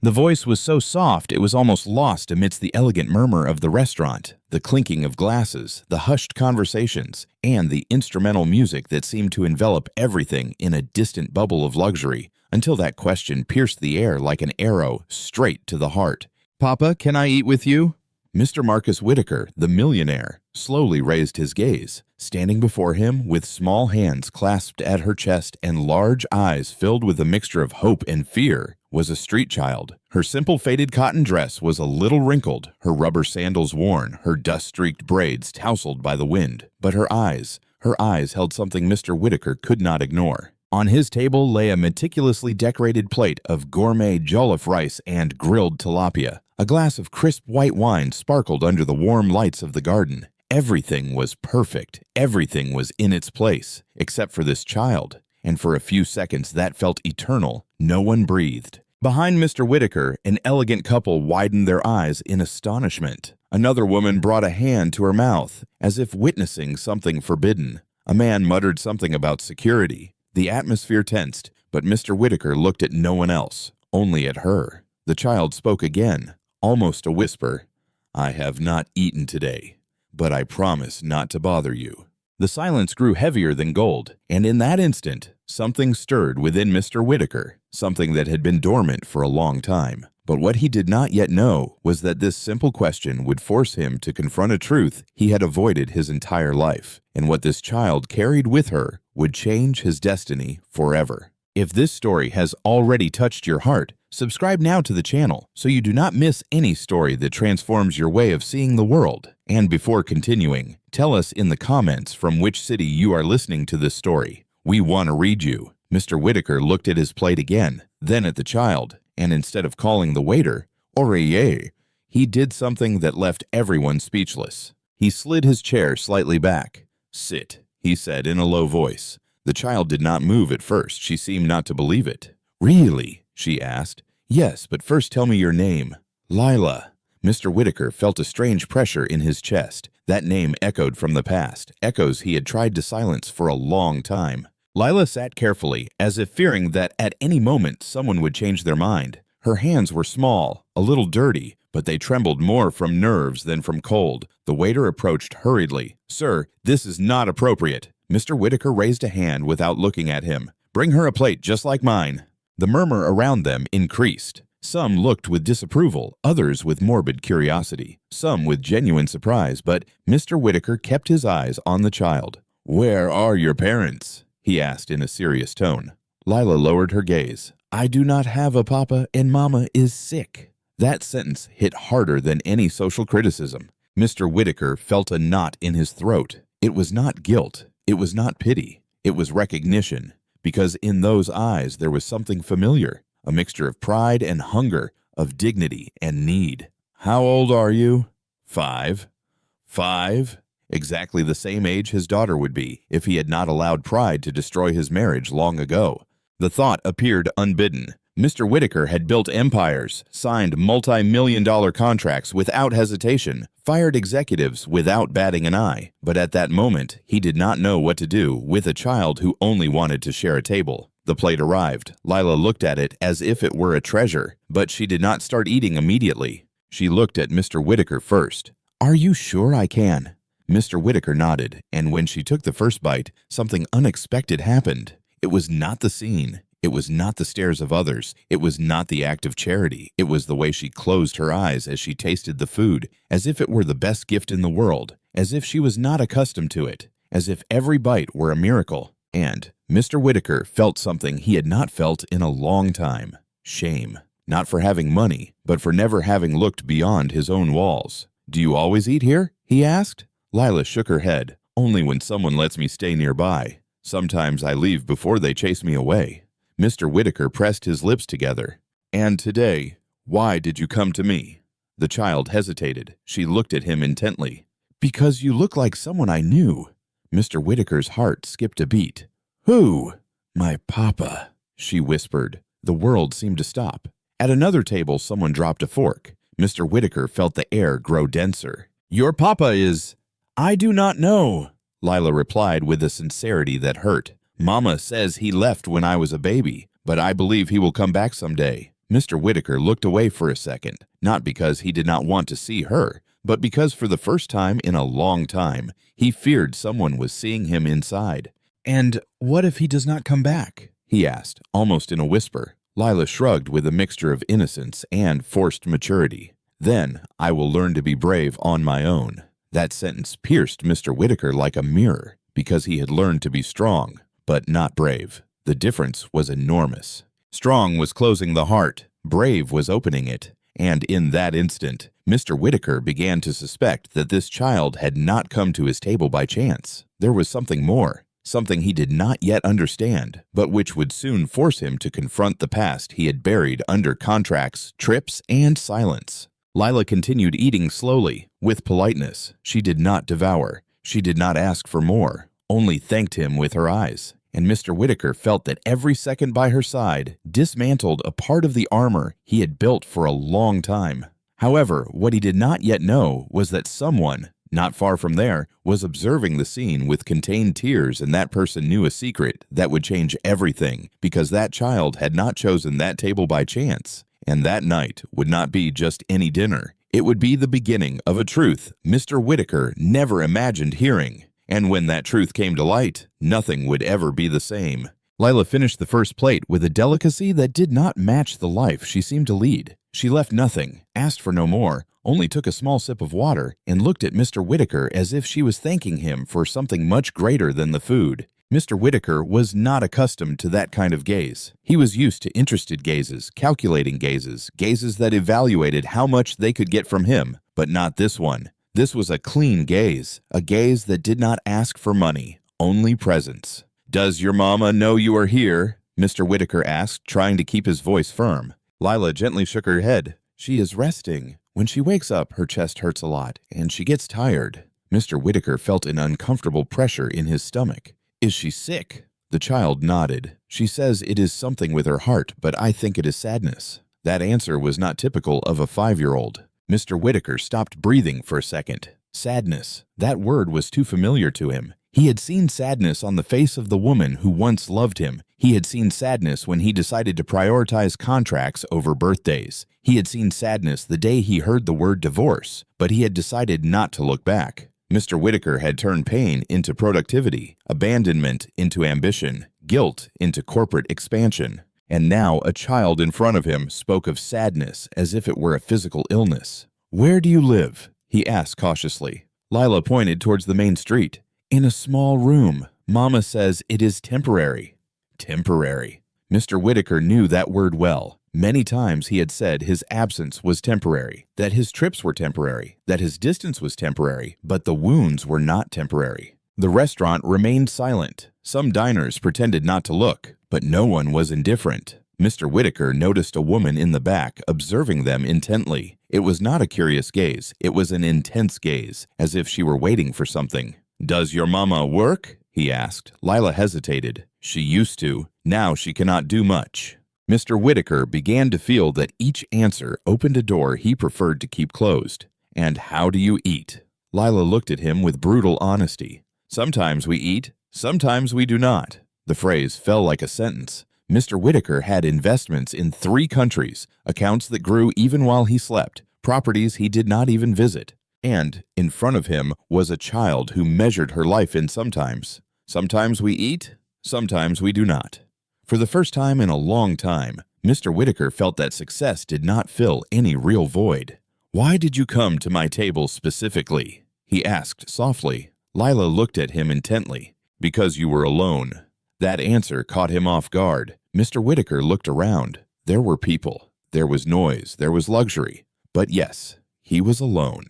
The voice was so soft it was almost lost amidst the elegant murmur of the restaurant, the clinking of glasses, the hushed conversations, and the instrumental music that seemed to envelop everything in a distant bubble of luxury, until that question pierced the air like an arrow straight to the heart. "Papa, can I eat with you?" Mr. Marcus Whitaker, the millionaire, slowly raised his gaze. Standing before him, with small hands clasped at her chest and large eyes filled with a mixture of hope and fear, was a street child. Her simple faded cotton dress was a little wrinkled, her rubber sandals worn, her dust-streaked braids tousled by the wind. But her eyes held something Mr. Whitaker could not ignore. On his table lay a meticulously decorated plate of gourmet jollof rice and grilled tilapia. A glass of crisp white wine sparkled under the warm lights of the garden. Everything was perfect. Everything was in its place, except for this child. And for a few seconds that felt eternal. No one breathed. Behind Mr. Whitaker, an elegant couple widened their eyes in astonishment. Another woman brought a hand to her mouth, as if witnessing something forbidden. A man muttered something about security. The atmosphere tensed, but Mr. Whitaker looked at no one else, only at her. The child spoke again, almost a whisper. "I have not eaten today, but I promise not to bother you." The silence grew heavier than gold, and in that instant, something stirred within Mr. Whitaker, something that had been dormant for a long time. But what he did not yet know was that this simple question would force him to confront a truth he had avoided his entire life, and what this child carried with her would change his destiny forever. If this story has already touched your heart, subscribe now to the channel so you do not miss any story that transforms your way of seeing the world. And before continuing, tell us in the comments from which city you are listening to this story. We want to read you. Mr. Whitaker looked at his plate again, then at the child, and instead of calling the waiter, "Oreille," he did something that left everyone speechless. He slid his chair slightly back. "Sit," he said in a low voice. The child did not move at first. She seemed not to believe it. "Really?" she asked. "Yes, but first tell me your name." "Lila." Mr. Whitaker felt a strange pressure in his chest. That name echoed from the past, echoes he had tried to silence for a long time. Lila sat carefully, as if fearing that at any moment someone would change their mind. Her hands were small, a little dirty, but they trembled more from nerves than from cold. The waiter approached hurriedly. "Sir, this is not appropriate." Mr. Whitaker raised a hand without looking at him. "Bring her a plate just like mine." The murmur around them increased. Some looked with disapproval, others with morbid curiosity, some with genuine surprise, but Mr. Whitaker kept his eyes on the child. "Where are your parents?" he asked in a serious tone. Lila lowered her gaze. "I do not have a papa and mama is sick." That sentence hit harder than any social criticism. Mr. Whitaker felt a knot in his throat. It was not guilt. It was not pity. It was recognition, because in those eyes there was something familiar, a mixture of pride and hunger, of dignity and need. "How old are you?" "5." "5?" Exactly the same age his daughter would be if he had not allowed pride to destroy his marriage long ago. The thought appeared unbidden. Mr. Whitaker had built empires, signed multi-million-dollar contracts without hesitation, fired executives without batting an eye. But at that moment, he did not know what to do with a child who only wanted to share a table. The plate arrived. Lila looked at it as if it were a treasure, but she did not start eating immediately. She looked at Mr. Whitaker first. "Are you sure I can?" Mr. Whitaker nodded, and when she took the first bite, something unexpected happened. It was not the scene. It was not the stares of others. It was not the act of charity. It was the way she closed her eyes as she tasted the food, as if it were the best gift in the world, as if she was not accustomed to it, as if every bite were a miracle. And Mr. Whitaker felt something he had not felt in a long time. Shame. Not for having money, but for never having looked beyond his own walls. "Do you always eat here?" he asked. Lila shook her head. "Only when someone lets me stay nearby. Sometimes I leave before they chase me away." Mr. Whitaker pressed his lips together. "And today, why did you come to me?" The child hesitated. She looked at him intently. "Because you look like someone I knew." Mr. Whitaker's heart skipped a beat. "Who?" "My papa," she whispered. The world seemed to stop. At another table, someone dropped a fork. Mr. Whitaker felt the air grow denser. "Your papa is—" "I do not know," Lila replied with a sincerity that hurt. "Mama says he left when I was a baby, but I believe he will come back someday. Mr. Whitaker looked away for a second, not because he did not want to see her, but because for the first time in a long time, he feared someone was seeing him inside. "And what if he does not come back?" he asked, almost in a whisper. Lila shrugged with a mixture of innocence and forced maturity. "Then I will learn to be brave on my own." That sentence pierced Mr. Whitaker like a mirror, because he had learned to be strong, but not brave. The difference was enormous. Strong was closing the heart, brave was opening it, and in that instant, Mr. Whitaker began to suspect that this child had not come to his table by chance. There was something more, something he did not yet understand, but which would soon force him to confront the past he had buried under contracts, trips, and silence. Lila continued eating slowly, with politeness. She did not devour. She did not ask for more, only thanked him with her eyes. And Mr. Whitaker felt that every second by her side dismantled a part of the armor he had built for a long time. However, what he did not yet know was that someone, not far from there, was observing the scene with contained tears, and that person knew a secret that would change everything, because that child had not chosen that table by chance. And that night would not be just any dinner. It would be the beginning of a truth Mr. Whitaker never imagined hearing. And when that truth came to light, nothing would ever be the same. Lila finished the first plate with a delicacy that did not match the life she seemed to lead. She left nothing, asked for no more, only took a small sip of water, and looked at Mr. Whitaker as if she was thanking him for something much greater than the food. Mr. Whitaker was not accustomed to that kind of gaze. He was used to interested gazes, calculating gazes, gazes that evaluated how much they could get from him, but not this one. This was a clean gaze, a gaze that did not ask for money, only presence. "Does your mama know you are here?" Mr. Whitaker asked, trying to keep his voice firm. Lila gently shook her head. "She is resting. When she wakes up, her chest hurts a lot, and she gets tired." Mr. Whitaker felt an uncomfortable pressure in his stomach. "Is she sick?" The child nodded. "She says it is something with her heart, but I think it is sadness." That answer was not typical of a 5-year-old. Mr. Whitaker stopped breathing for a second. Sadness. That word was too familiar to him. He had seen sadness on the face of the woman who once loved him. He had seen sadness when he decided to prioritize contracts over birthdays. He had seen sadness the day he heard the word divorce, but he had decided not to look back. Mr. Whitaker had turned pain into productivity, abandonment into ambition, guilt into corporate expansion. And now a child in front of him spoke of sadness as if it were a physical illness. "Where do you live?" he asked cautiously. Lila pointed towards the main street. "In a small room. Mama says it is temporary." Temporary. Mr. Whitaker knew that word well. Many times he had said his absence was temporary, that his trips were temporary, that his distance was temporary, but the wounds were not temporary. The restaurant remained silent. Some diners pretended not to look, but no one was indifferent. Mr. Whitaker noticed a woman in the back observing them intently. It was not a curious gaze, it was an intense gaze, as if she were waiting for something. "Does your mama work?" he asked. Lila hesitated. "She used to. Now she cannot do much." Mr. Whitaker began to feel that each answer opened a door he preferred to keep closed. "And how do you eat?" Lila looked at him with brutal honesty. "Sometimes we eat, sometimes we do not." The phrase fell like a sentence. Mr. Whitaker had investments in 3 countries, accounts that grew even while he slept, properties he did not even visit. And in front of him was a child who measured her life in sometimes. Sometimes we eat, sometimes we do not. For the first time in a long time, Mr. Whitaker felt that success did not fill any real void. "Why did you come to my table specifically?" he asked softly. Lila looked at him intently. "Because you were alone." That answer caught him off guard. Mr. Whitaker looked around. There were people. There was noise. There was luxury. But yes, he was alone.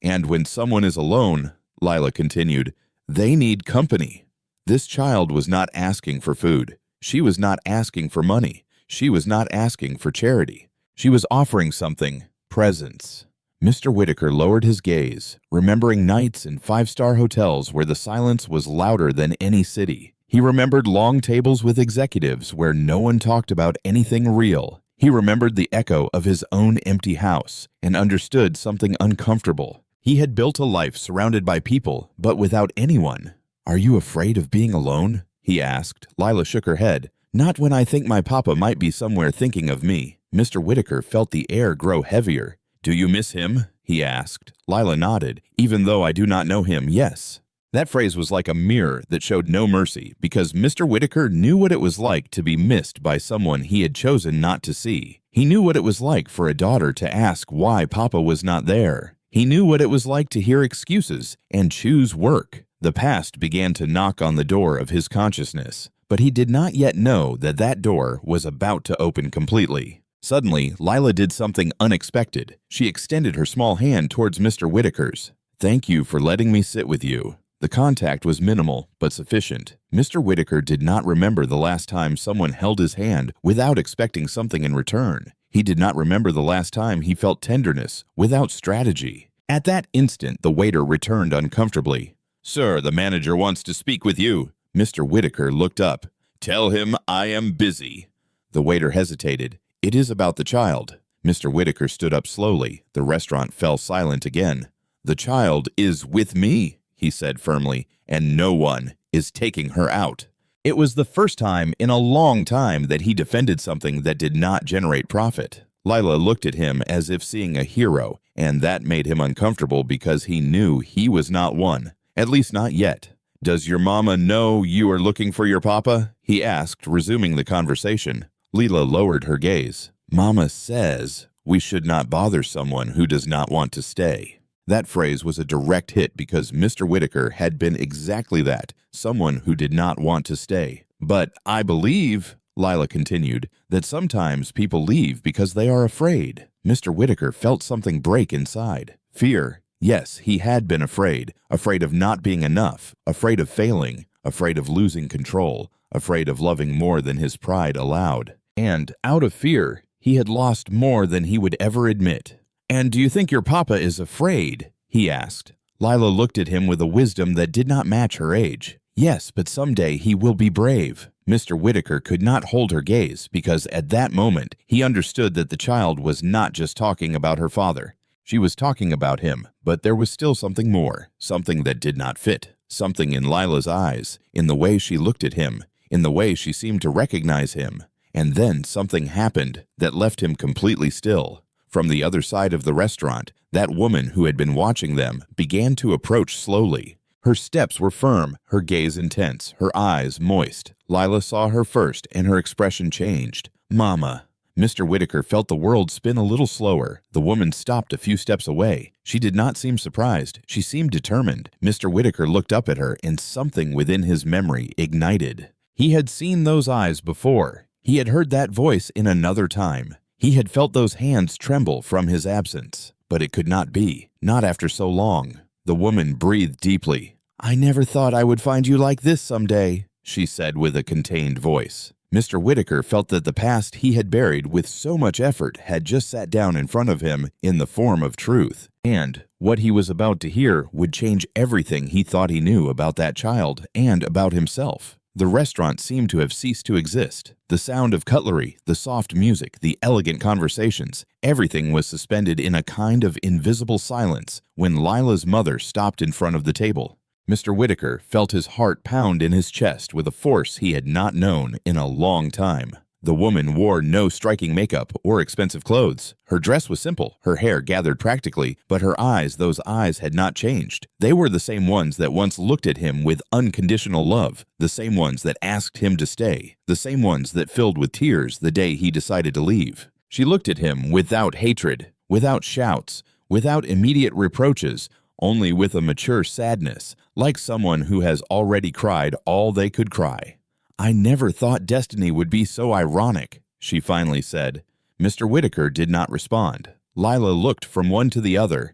And when someone is alone, Lila continued, they need company. This child was not asking for food. She was not asking for money. She was not asking for charity. She was offering something, presence. Mr. Whitaker lowered his gaze, remembering nights in 5-star hotels where the silence was louder than any city. He remembered long tables with executives where no one talked about anything real. He remembered the echo of his own empty house and understood something uncomfortable. He had built a life surrounded by people, but without anyone. "Are you afraid of being alone?" he asked. Lila shook her head. "Not when I think my papa might be somewhere thinking of me." Mr. Whitaker felt the air grow heavier. "Do you miss him?" he asked. Lila nodded. "Even though I do not know him, yes." That phrase was like a mirror that showed no mercy, because Mr. Whitaker knew what it was like to be missed by someone he had chosen not to see. He knew what it was like for a daughter to ask why Papa was not there. He knew what it was like to hear excuses and choose work. The past began to knock on the door of his consciousness, but he did not yet know that that door was about to open completely. Suddenly, Lila did something unexpected. She extended her small hand towards Mr. Whitaker's. "Thank you for letting me sit with you." The contact was minimal, but sufficient. Mr. Whitaker did not remember the last time someone held his hand without expecting something in return. He did not remember the last time he felt tenderness without strategy. At that instant, the waiter returned uncomfortably. "Sir, the manager wants to speak with you." Mr. Whitaker looked up. "Tell him I am busy." The waiter hesitated. "It is about the child." Mr. Whitaker stood up slowly. The restaurant fell silent again. "The child is with me," he said firmly, "and no one is taking her out." It was the first time in a long time that he defended something that did not generate profit. Lila looked at him as if seeing a hero, and that made him uncomfortable because he knew he was not one, at least not yet. "Does your mama know you are looking for your papa?" he asked, resuming the conversation. Lila lowered her gaze. "Mama says we should not bother someone who does not want to stay." That phrase was a direct hit because Mr. Whitaker had been exactly that, someone who did not want to stay. "But I believe," Lila continued, "that sometimes people leave because they are afraid." Mr. Whitaker felt something break inside. Fear. Yes, he had been afraid. Afraid of not being enough. Afraid of failing. Afraid of losing control. Afraid of loving more than his pride allowed. And, out of fear, he had lost more than he would ever admit. "And do you think your papa is afraid?" he asked. Lila looked at him with a wisdom that did not match her age. "Yes, but someday he will be brave." Mr. Whitaker could not hold her gaze because at that moment he understood that the child was not just talking about her father. She was talking about him, but there was still something more, something that did not fit, something in Lila's eyes, in the way she looked at him, in the way she seemed to recognize him. And then something happened that left him completely still. From the other side of the restaurant, that woman who had been watching them began to approach slowly. Her steps were firm, her gaze intense, her eyes moist. Lila saw her first, and her expression changed. "Mama." Mr. Whitaker felt the world spin a little slower. The woman stopped a few steps away. She did not seem surprised. She seemed determined. Mr. Whitaker looked up at her, and something within his memory ignited. He had seen those eyes before. He had heard that voice in another time. He had felt those hands tremble from his absence. But it could not be, not after so long. The woman breathed deeply. "I never thought I would find you like this someday," she said with a contained voice. Mr. Whitaker felt that the past he had buried with so much effort had just sat down in front of him in the form of truth. And what he was about to hear would change everything he thought he knew about that child and about himself. The restaurant seemed to have ceased to exist. The sound of cutlery, the soft music, the elegant conversations, everything was suspended in a kind of invisible silence when Lila's mother stopped in front of the table. Mr. Whitaker felt his heart pound in his chest with a force he had not known in a long time. The woman wore no striking makeup or expensive clothes. Her dress was simple, her hair gathered practically, but her eyes, those eyes had not changed. They were the same ones that once looked at him with unconditional love, the same ones that asked him to stay, the same ones that filled with tears the day he decided to leave. She looked at him without hatred, without shouts, without immediate reproaches, only with a mature sadness, like someone who has already cried all they could cry. "I never thought destiny would be so ironic," she finally said. Mr. Whitaker did not respond. Lila looked from one to the other.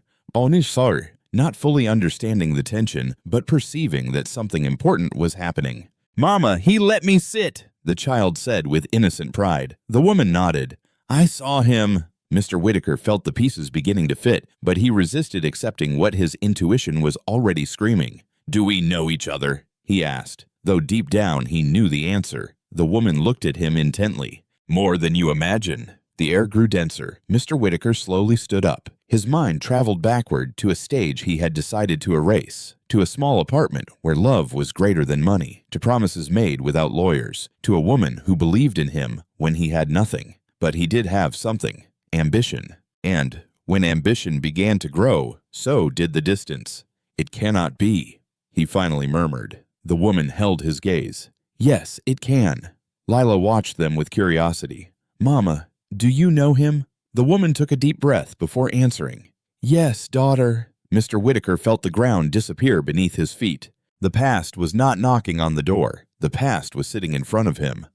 Sorry, not fully understanding the tension, but perceiving that something important was happening. "Mama, he let me sit," the child said with innocent pride. The woman nodded. "I saw him." Mr. Whitaker felt the pieces beginning to fit, but he resisted accepting what his intuition was already screaming. "Do we know each other?" he asked, though deep down he knew the answer. The woman looked at him intently. "More than you imagine." The air grew denser. Mr. Whitaker slowly stood up. His mind traveled backward to a stage he had decided to erase, to a small apartment where love was greater than money, to promises made without lawyers, to a woman who believed in him when he had nothing. But he did have something: ambition. And when ambition began to grow, so did the distance. "It cannot be," he finally murmured. The woman held his gaze. "Yes, it can." Lila watched them with curiosity. "Mama, do you know him?" The woman took a deep breath before answering. "Yes, daughter." Mr. Whitaker felt the ground disappear beneath his feet. The past was not knocking on the door. The past was sitting in front of him.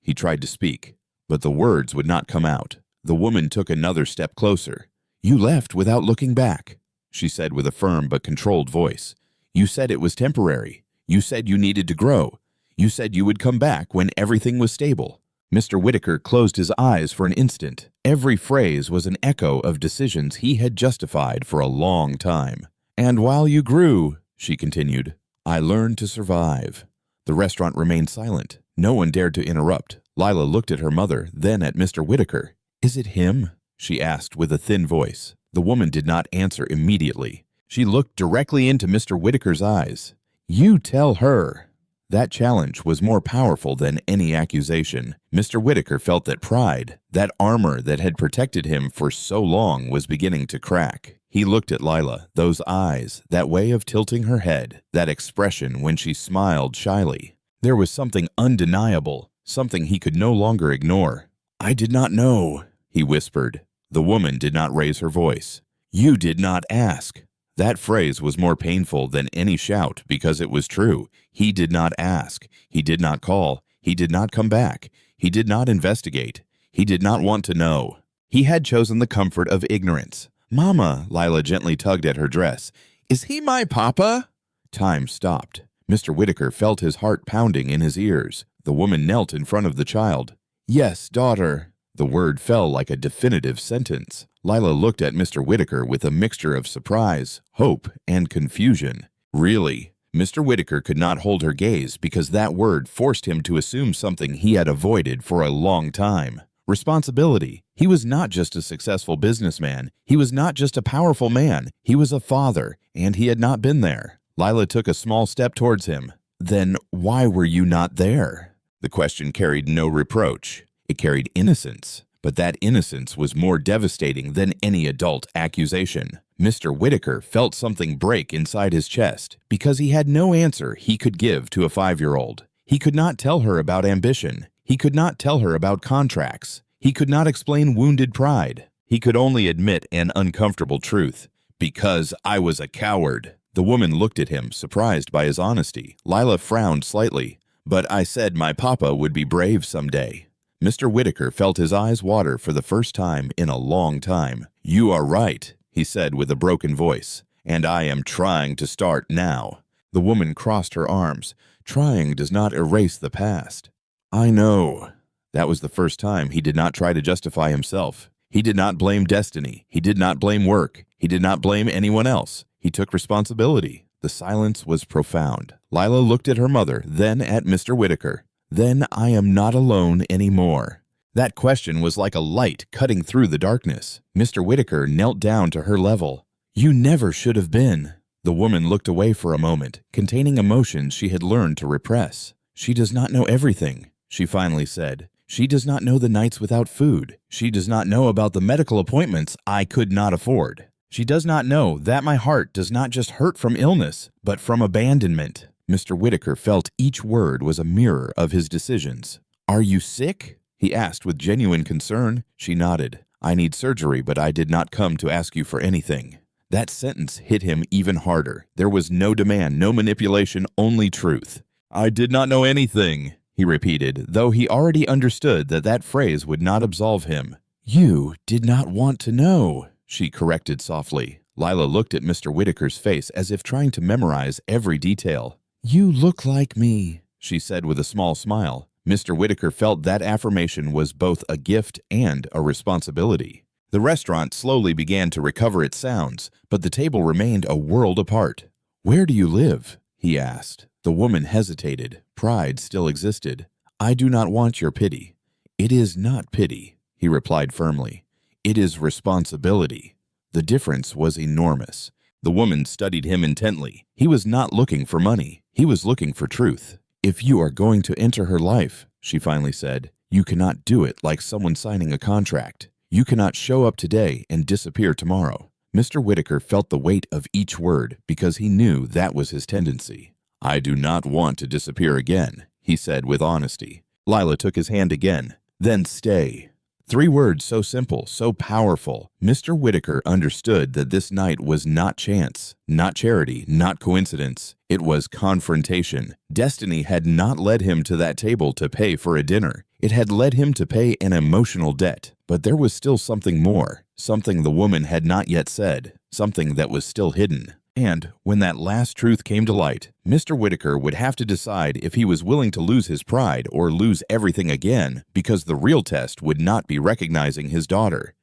He tried to speak, but the words would not come out. The woman took another step closer. "You left without looking back," she said with a firm but controlled voice. "You said it was temporary. You said you needed to grow. You said you would come back when everything was stable." Mr. Whitaker closed his eyes for an instant. Every phrase was an echo of decisions he had justified for a long time. "And while you grew," she continued, "I learned to survive." The restaurant remained silent. No one dared to interrupt. Lila looked at her mother, then at Mr. Whitaker. "Is it him?" she asked with a thin voice. The woman did not answer immediately. She looked directly into Mr. Whitaker's eyes. "You tell her." That challenge was more powerful than any accusation. Mr. Whitaker felt that pride, that armor that had protected him for so long, was beginning to crack. He looked at Lila, those eyes, that way of tilting her head, that expression when she smiled shyly. There was something undeniable, something he could no longer ignore. "I did not know," he whispered. The woman did not raise her voice. "You did not ask." That phrase was more painful than any shout because it was true. He did not ask. He did not call. He did not come back. He did not investigate. He did not want to know. He had chosen the comfort of ignorance. "Mama," Lila gently tugged at her dress. "Is he my papa?" Time stopped. Mr. Whitaker felt his heart pounding in his ears. The woman knelt in front of the child. "Yes, daughter." The word fell like a definitive sentence. Lila looked at Mr. Whitaker with a mixture of surprise, hope, and confusion. Really? Mr. Whitaker could not hold her gaze because that word forced him to assume something he had avoided for a long time. Responsibility. He was not just a successful businessman. He was not just a powerful man. He was a father, and he had not been there. Lila took a small step towards him. "Then why were you not there?" The question carried no reproach. It carried innocence. But that innocence was more devastating than any adult accusation. Mr. Whitaker felt something break inside his chest because he had no answer he could give to a 5-year-old. He could not tell her about ambition. He could not tell her about contracts. He could not explain wounded pride. He could only admit an uncomfortable truth. "Because I was a coward." The woman looked at him, surprised by his honesty. Lila frowned slightly. "But I said my papa would be brave someday." Mr. Whitaker felt his eyes water for the first time in a long time. "You are right," he said with a broken voice, "and I am trying to start now." The woman crossed her arms. "Trying does not erase the past." "I know." That was the first time he did not try to justify himself. He did not blame destiny. He did not blame work. He did not blame anyone else. He took responsibility. The silence was profound. Lila looked at her mother, then at Mr. Whitaker. "Then I am not alone anymore." That question was like a light cutting through the darkness. Mr. Whitaker knelt down to her level. "You never should have been." The woman looked away for a moment, containing emotions she had learned to repress. "She does not know everything," she finally said. "She does not know the nights without food. She does not know about the medical appointments I could not afford. She does not know that my heart does not just hurt from illness, but from abandonment." Mr. Whitaker felt each word was a mirror of his decisions. "Are you sick?" he asked with genuine concern. She nodded. "I need surgery, but I did not come to ask you for anything." That sentence hit him even harder. There was no demand, no manipulation, only truth. "I did not know anything," he repeated, though he already understood that that phrase would not absolve him. "You did not want to know," she corrected softly. Lila looked at Mr. Whitaker's face as if trying to memorize every detail. "You look like me," she said with a small smile. Mr. Whitaker felt that affirmation was both a gift and a responsibility. The restaurant slowly began to recover its sounds, but the table remained a world apart. "Where do you live?" he asked. The woman hesitated. Pride still existed. "I do not want your pity." "It is not pity," he replied firmly. "It is responsibility." The difference was enormous. The woman studied him intently. He was not looking for money. He was looking for truth. "If you are going to enter her life," she finally said, You cannot do it like someone signing a contract. You cannot show up today and disappear tomorrow. Mr. Whitaker felt the weight of each word because he knew that was his tendency. I do not want to disappear again, he said with honesty. Lila took his hand again. Then stay. 3 words so simple, so powerful. Mr. Whitaker understood that this night was not chance, not charity, not coincidence. It was confrontation. Destiny had not led him to that table to pay for a dinner. It had led him to pay an emotional debt. But there was still something more, something the woman had not yet said, something that was still hidden. And when that last truth came to light, Mr. Whitaker would have to decide if he was willing to lose his pride or lose everything again, because the real test would not be recognizing his daughter.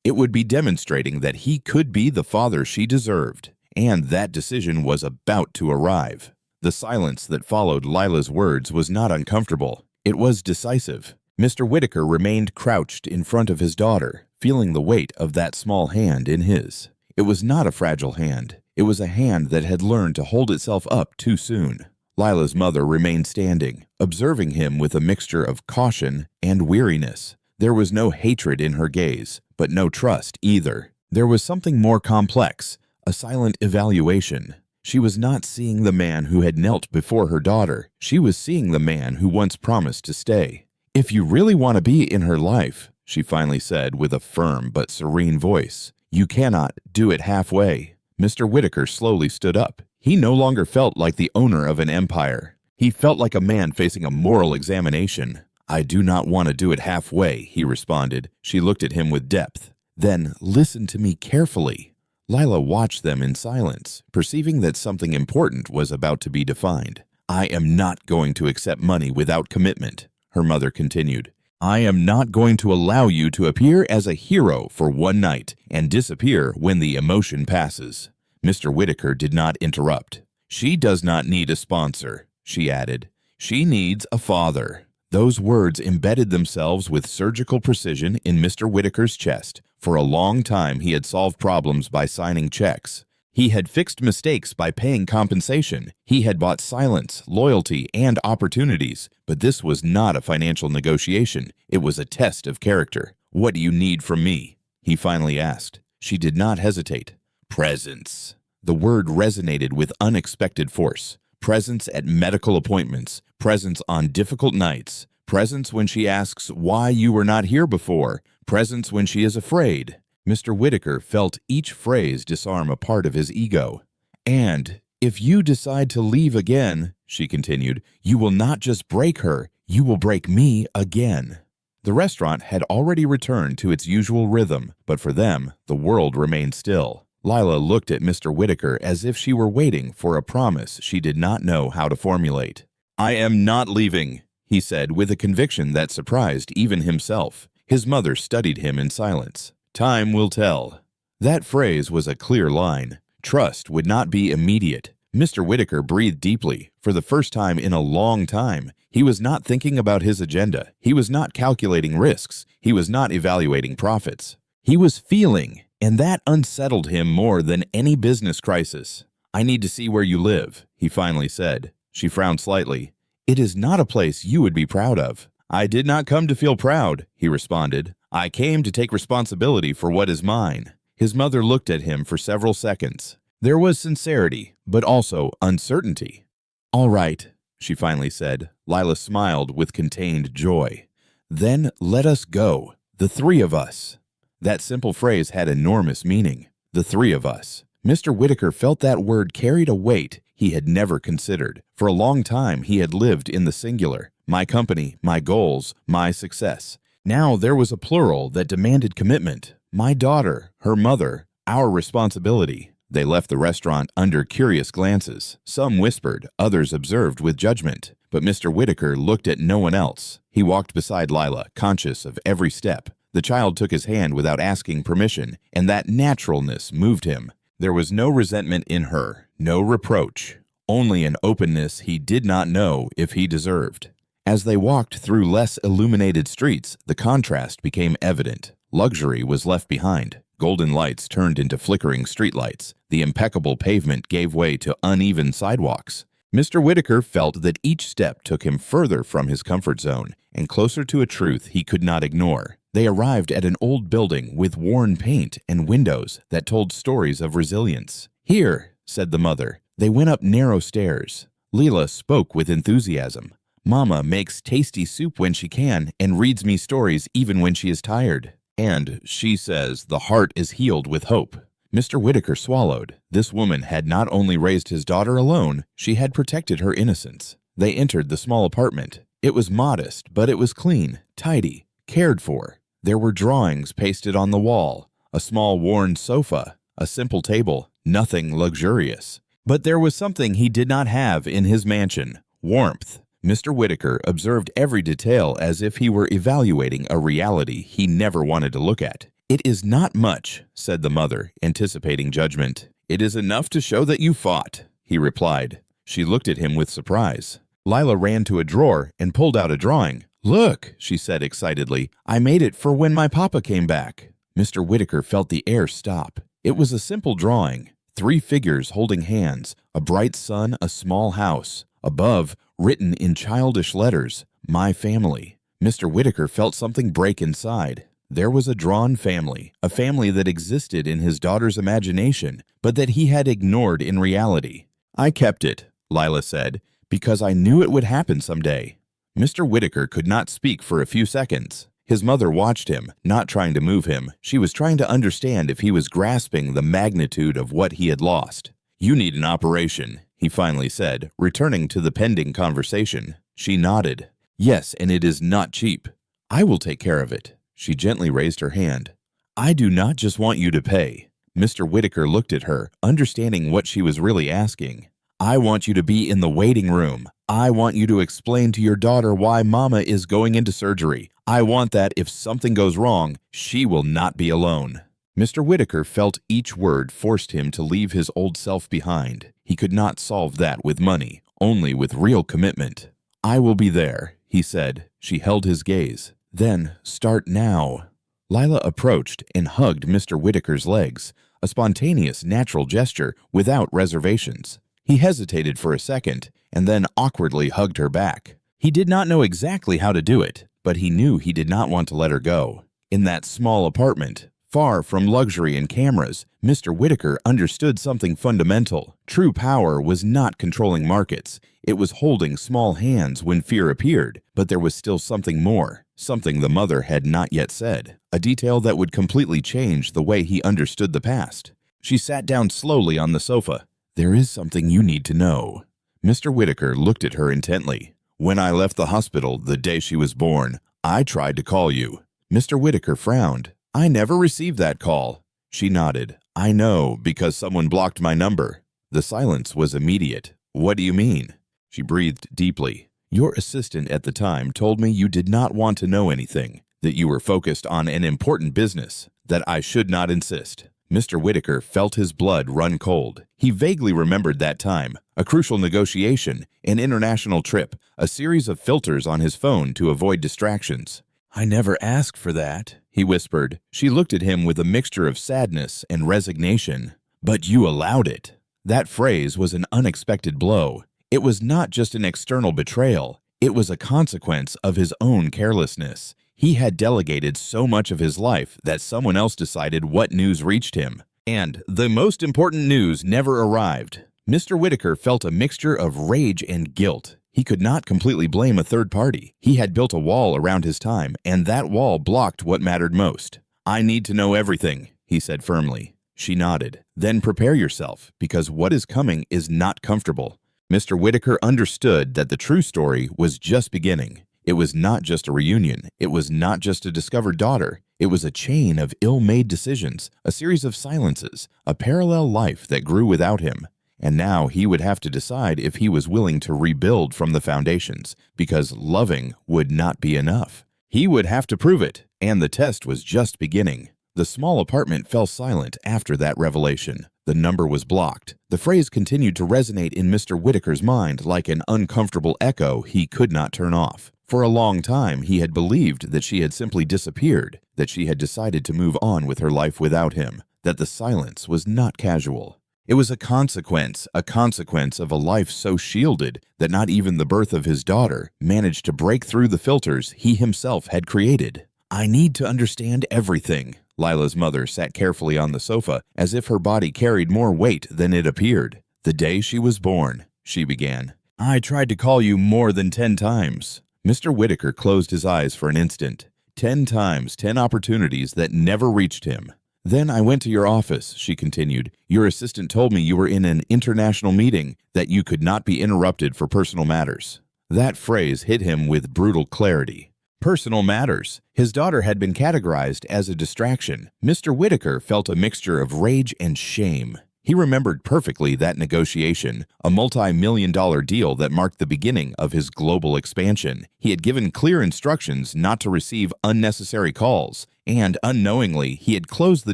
It would be demonstrating that he could be the father she deserved, and that decision was about to arrive. The silence that followed Lila's words was not uncomfortable. It was decisive. Mr. Whitaker remained crouched in front of his daughter, feeling the weight of that small hand in his. It was not a fragile hand. It was a hand that had learned to hold itself up too soon. Lila's mother remained standing, observing him with a mixture of caution and weariness. There was no hatred in her gaze, but no trust either. There was something more complex, a silent evaluation. She was not seeing the man who had knelt before her daughter. She was seeing the man who once promised to stay. If you really want to be in her life, she finally said with a firm but serene voice, you cannot do it halfway. Mr. Whitaker slowly stood up. He no longer felt like the owner of an empire. He felt like a man facing a moral examination. I do not want to do it halfway, he responded. She looked at him with depth. Then listen to me carefully. Lila watched them in silence, perceiving that something important was about to be defined. I am not going to accept money without commitment, her mother continued. I am not going to allow you to appear as a hero for one night and disappear when the emotion passes. Mr. Whitaker did not interrupt. She does not need a sponsor, she added. She needs a father. Those words embedded themselves with surgical precision in Mr. Whitaker's chest. For a long time he had solved problems by signing checks. He had fixed mistakes by paying compensation. He had bought silence, loyalty, and opportunities. But this was not a financial negotiation. It was a test of character. What do you need from me? He finally asked. She did not hesitate. Presence. The word resonated with unexpected force. Presence at medical appointments. Presence on difficult nights. Presence when she asks why you were not here before. Presence when she is afraid. Mr. Whitaker felt each phrase disarm a part of his ego. And if you decide to leave again, she continued, you will not just break her, you will break me again. The restaurant had already returned to its usual rhythm, but for them, the world remained still. Lila looked at Mr. Whitaker as if she were waiting for a promise she did not know how to formulate. I am not leaving, he said with a conviction that surprised even himself. His mother studied him in silence. Time will tell. That phrase was a clear line. Trust would not be immediate. Mr. Whitaker breathed deeply. For the first time in a long time, he was not thinking about his agenda. He was not calculating risks. He was not evaluating profits. He was feeling, and that unsettled him more than any business crisis. I need to see where you live, he finally said. She frowned slightly. It is not a place you would be proud of. I did not come to feel proud, he responded. I came to take responsibility for what is mine. His mother looked at him for several seconds. There was sincerity, but also uncertainty. All right, she finally said. Lila smiled with contained joy. Then let us go, the 3 of us. That simple phrase had enormous meaning. The 3 of us. Mr. Whitaker felt that word carried a weight he had never considered. For a long time he had lived in the singular. My company, my goals, my success. Now there was a plural that demanded commitment. My daughter, her mother, our responsibility. They left the restaurant under curious glances. Some whispered, others observed with judgment. But Mr. Whitaker looked at no one else. He walked beside Lila, conscious of every step. The child took his hand without asking permission, and that naturalness moved him. There was no resentment in her, no reproach, only an openness he did not know if he deserved. As they walked through less illuminated streets, the contrast became evident. Luxury was left behind. Golden lights turned into flickering streetlights. The impeccable pavement gave way to uneven sidewalks. Mr. Whitaker felt that each step took him further from his comfort zone and closer to a truth he could not ignore. They arrived at an old building with worn paint and windows that told stories of resilience. "Here," said the mother. They went up narrow stairs. Leela spoke with enthusiasm. "Mama makes tasty soup when she can and reads me stories even when she is tired. And she says the heart is healed with hope." Mr. Whitaker swallowed. This woman had not only raised his daughter alone, she had protected her innocence. They entered the small apartment. It was modest, but it was clean, tidy, cared for. There were drawings pasted on the wall, a small worn sofa, a simple table, nothing luxurious. But there was something he did not have in his mansion: warmth. Mr. Whitaker observed every detail as if he were evaluating a reality he never wanted to look at. "It is not much," said the mother, anticipating judgment. "It is enough to show that you fought," he replied. She looked at him with surprise. Lila ran to a drawer and pulled out a drawing. "Look," she said excitedly, "I made it for when my papa came back." Mr. Whitaker felt the air stop. It was a simple drawing. 3 figures holding hands, a bright sun, a small house. Above, written in childish letters, "My family." Mr. Whitaker felt something break inside. There was a drawn family, a family that existed in his daughter's imagination, but that he had ignored in reality. "I kept it," Lila said, "because I knew it would happen someday." Mr. Whitaker could not speak for a few seconds. His mother watched him, not trying to move him. She was trying to understand if he was grasping the magnitude of what he had lost. "You need an operation," he finally said, returning to the pending conversation. She nodded. "Yes, and it is not cheap." "I will take care of it." She gently raised her hand. "I do not just want you to pay." Mr. Whitaker looked at her, understanding what she was really asking. "I want you to be in the waiting room. I want you to explain to your daughter why Mama is going into surgery. I want that if something goes wrong, she will not be alone." Mr. Whitaker felt each word forced him to leave his old self behind. He could not solve that with money, only with real commitment. "I will be there," he said. She held his gaze. "Then start now." Lila approached and hugged Mr. Whitaker's legs, a spontaneous, natural gesture without reservations. He hesitated for a second and then awkwardly hugged her back. He did not know exactly how to do it, but he knew he did not want to let her go. In that small apartment, far from luxury and cameras, Mr. Whitaker understood something fundamental. True power was not controlling markets. It was holding small hands when fear appeared, but there was still something more, something the mother had not yet said, a detail that would completely change the way he understood the past. She sat down slowly on the sofa. "There is something you need to know." Mr. Whitaker looked at her intently. "When I left the hospital the day she was born, I tried to call you." Mr. Whitaker frowned. "I never received that call." She nodded. "I know, because someone blocked my number." The silence was immediate. "What do you mean?" She breathed deeply. "Your assistant at the time told me you did not want to know anything, that you were focused on an important business, that I should not insist." Mr. Whitaker felt his blood run cold. He vaguely remembered that time, a crucial negotiation, an international trip, a series of filters on his phone to avoid distractions. "I never asked for that," he whispered. She looked at him with a mixture of sadness and resignation. "But you allowed it." That phrase was an unexpected blow. It was not just an external betrayal. It was a consequence of his own carelessness. He had delegated so much of his life that someone else decided what news reached him. And the most important news never arrived. Mr. Whitaker felt a mixture of rage and guilt. He could not completely blame a third party. He had built a wall around his time, and that wall blocked what mattered most. "I need to know everything," he said firmly. She nodded. "Then prepare yourself, because what is coming is not comfortable." Mr. Whitaker understood that the true story was just beginning. It was not just a reunion. It was not just a discovered daughter. It was a chain of ill-made decisions, a series of silences, a parallel life that grew without him. And now he would have to decide if he was willing to rebuild from the foundations, because loving would not be enough. He would have to prove it, and the test was just beginning. The small apartment fell silent after that revelation. The number was blocked. The phrase continued to resonate in Mr. Whitaker's mind like an uncomfortable echo he could not turn off. For a long time, he had believed that she had simply disappeared, that she had decided to move on with her life without him, that the silence was not casual. It was a consequence of a life so shielded that not even the birth of his daughter managed to break through the filters he himself had created. I need to understand everything. Lila's mother sat carefully on the sofa as if her body carried more weight than it appeared. The day she was born, she began. I tried to call you more than 10 times. Mr. Whitaker closed his eyes for an instant. 10 times, 10 opportunities that never reached him. Then I went to your office, she continued. Your assistant told me you were in an international meeting, that you could not be interrupted for personal matters. That phrase hit him with brutal clarity. Personal matters. His daughter had been categorized as a distraction. Mr. Whitaker felt a mixture of rage and shame. He remembered perfectly that negotiation, a multi-million-dollar deal that marked the beginning of his global expansion. He had given clear instructions not to receive unnecessary calls, and unknowingly, he had closed the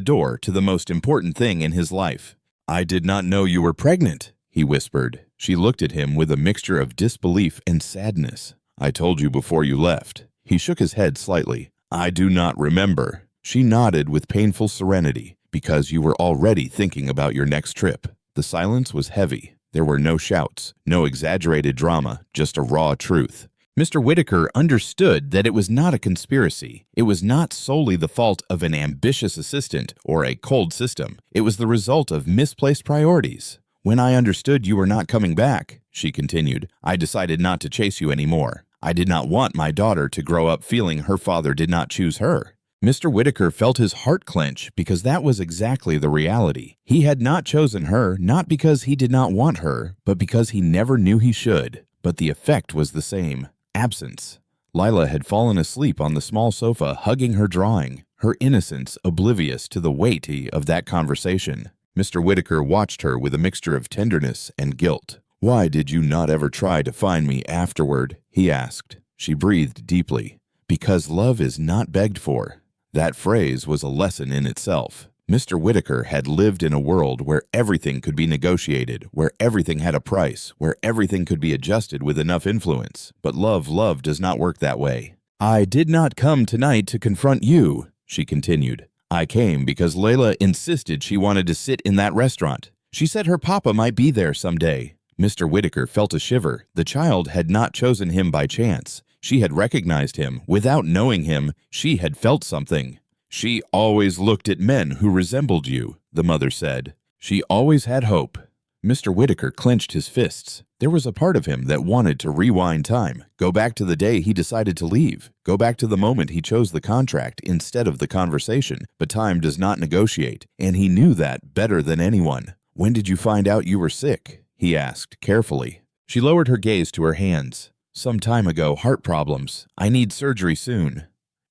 door to the most important thing in his life. I did not know you were pregnant, he whispered. She looked at him with a mixture of disbelief and sadness. I told you before you left. He shook his head slightly. I do not remember. She nodded with painful serenity. Because you were already thinking about your next trip. The silence was heavy. There were no shouts, no exaggerated drama, just a raw truth. Mr. Whitaker understood that it was not a conspiracy. It was not solely the fault of an ambitious assistant or a cold system. It was the result of misplaced priorities. When I understood you were not coming back, she continued, I decided not to chase you anymore. I did not want my daughter to grow up feeling her father did not choose her. Mr. Whitaker felt his heart clench because that was exactly the reality. He had not chosen her, not because he did not want her, but because he never knew he should. But the effect was the same. Absence. Lila had fallen asleep on the small sofa, hugging her drawing, her innocence oblivious to the weight of that conversation. Mr. Whitaker watched her with a mixture of tenderness and guilt. Why did you not ever try to find me afterward? He asked. She breathed deeply. Because love is not begged for. That phrase was a lesson in itself. Mr. Whitaker had lived in a world where everything could be negotiated, where everything had a price, where everything could be adjusted with enough influence. But love does not work that way. I did not come tonight to confront you, she continued. I came because Layla insisted she wanted to sit in that restaurant. She said her papa might be there someday. Mr. Whitaker felt a shiver. The child had not chosen him by chance. She had recognized him. Without knowing him, she had felt something. She always looked at men who resembled you, the mother said. She always had hope. Mr. Whitaker clenched his fists. There was a part of him that wanted to rewind time, go back to the day he decided to leave, go back to the moment he chose the contract instead of the conversation. But time does not negotiate, and he knew that better than anyone. When did you find out you were sick? He asked, carefully. She lowered her gaze to her hands. Some time ago, heart problems. I need surgery soon.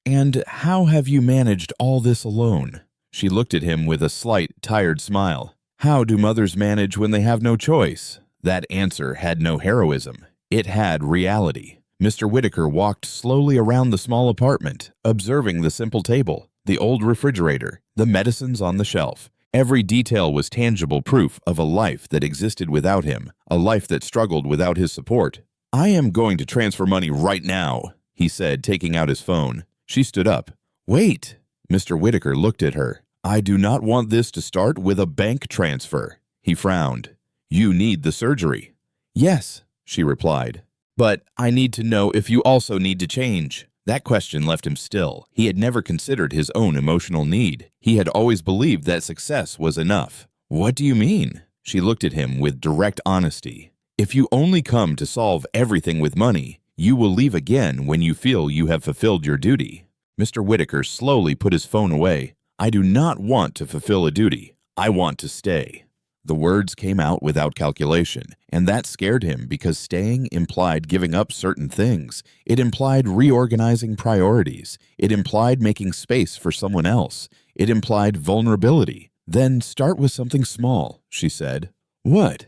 And how have you managed all this alone? She looked at him with a slight, tired smile. How do mothers manage when they have no choice? That answer had no heroism. It had reality. Mr. Whitaker walked slowly around the small apartment, observing the simple table, the old refrigerator, the medicines on the shelf. Every detail was tangible proof of a life that existed without him, a life that struggled without his support. I am going to transfer money right now, he said, taking out his phone. She stood up. Wait. Mr. Whitaker looked at her. I do not want this to start with a bank transfer. He frowned. You need the surgery. Yes, she replied. But I need to know if you also need to change. That question left him still. He had never considered his own emotional need. He had always believed that success was enough. What do you mean? She looked at him with direct honesty. If you only come to solve everything with money, you will leave again when you feel you have fulfilled your duty. Mr. Whitaker slowly put his phone away. I do not want to fulfill a duty. I want to stay. The words came out without calculation, and that scared him because staying implied giving up certain things. It implied reorganizing priorities. It implied making space for someone else. It implied vulnerability. Then start with something small, she said. What?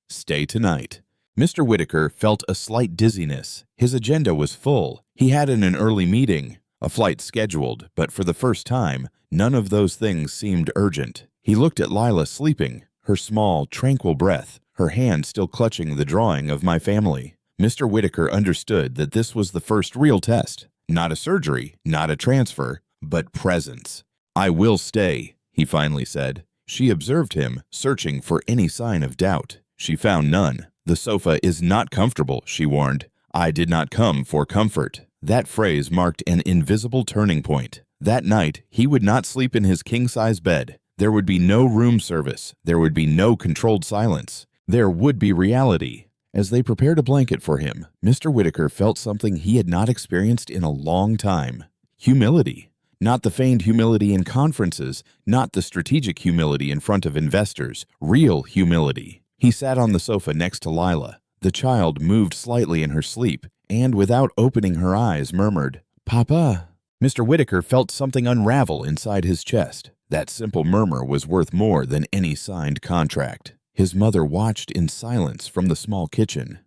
Stay tonight. Mr. Whitaker felt a slight dizziness. His agenda was full. He had an early meeting, a flight scheduled, but for the first time, none of those things seemed urgent. He looked at Lila sleeping, her small, tranquil breath, her hand still clutching the drawing of my family. Mr. Whitaker understood that this was the first real test. Not a surgery, not a transfer, but presence. I will stay, he finally said. She observed him, searching for any sign of doubt. She found none. "The sofa is not comfortable," she warned. "I did not come for comfort." That phrase marked an invisible turning point. That night, he would not sleep in his king-size bed. There would be no room service. There would be no controlled silence. There would be reality. As they prepared a blanket for him, Mr. Whitaker felt something he had not experienced in a long time. Humility. Not the feigned humility in conferences, not the strategic humility in front of investors, real humility. He sat on the sofa next to Lila. The child moved slightly in her sleep, and without opening her eyes, murmured, "Papa." Mr. Whitaker felt something unravel inside his chest. That simple murmur was worth more than any signed contract. His mother watched in silence from the small kitchen.